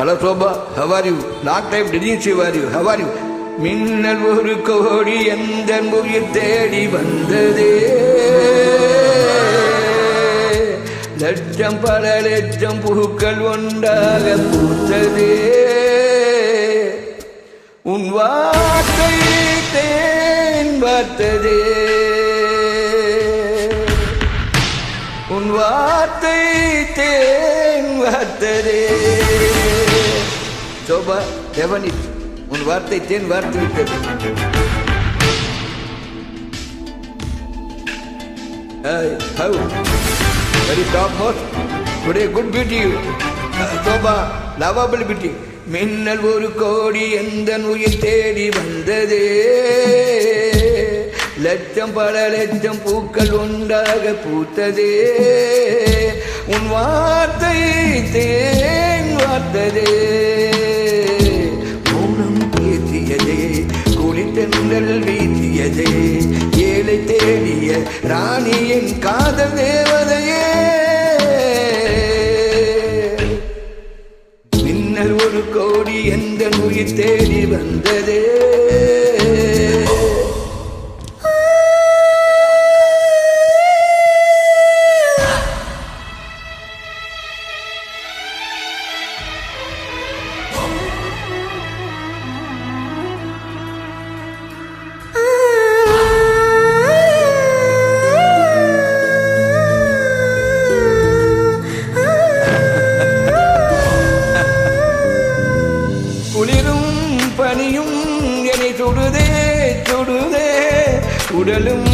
Hello Shobha, how are you? Long time didn't see you. How are you? மின்னல் ஒரு கோடி எந்த உயிர் தேடி வந்ததே, லட்சம் பல லட்சம் பூக்கள் ஒன்றாக பூத்ததே, உன் வார்த்தை தேன் பார்த்ததே, உன் வார்த்தை தேன் பார்த்ததே. சோபா தேவனி, உன் வார்த்தை தேன் வார்த்து விட்டது. How? Very top most. Today good beauty. Shobha, lovable beauty. மின்னல் ஒரு கோடி எந்த உயிர் தேடி வந்ததே, லட்சம் பல லட்சம் பூக்கள் ஒன்றாக பூத்ததே, உன் வார்த்தை தேன் வார்த்ததே, மௌனம் பேசியதே, குளித்தென்றல் வீசியதே, ஏழை தேடிய ராணியின் காதல் தேவதையே, மின்னல் ஒரு கோடி எந்த உயிர் தேடி வந்ததே. பனியும் என்னை சுடுதே சுடுதே, உடலும்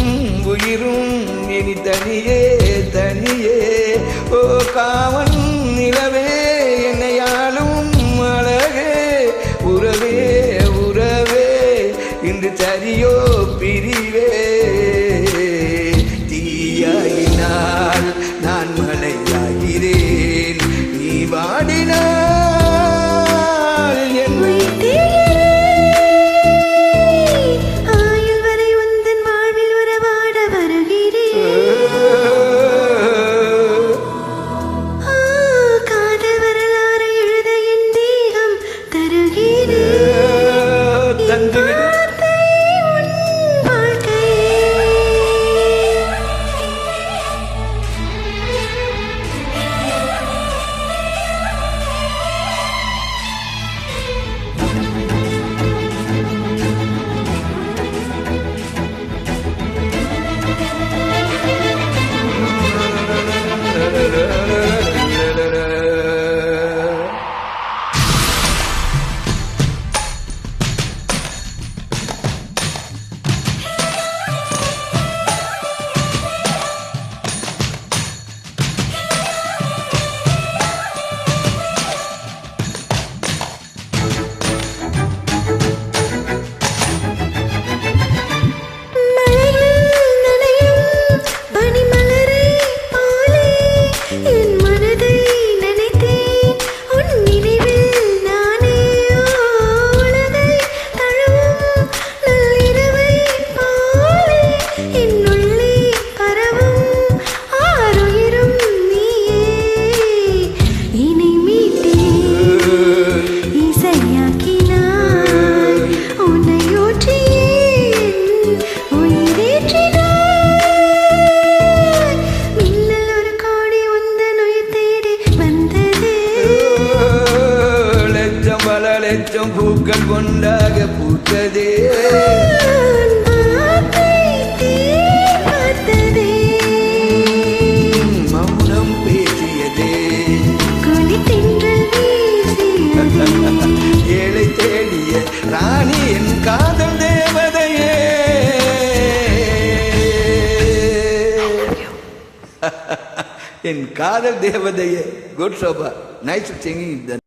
உயிரும் இனி தனியே தனியே, ஓ காவன் நிலவே என்னையாலும் அழகே, உறவே உறவே இன்று சரியோ பிரிவே, தீயாயினால் நான் மலையாகிறேன், நீ வாடினார் லட்சம் பூக்கள் கொண்டாக பூத்ததே, மௌனம் பேசியதே, ஏழை தேடிய ராணி என் காதல் தேவதையே. என் காதல் தேவதையே. Good Shobha, nice singing.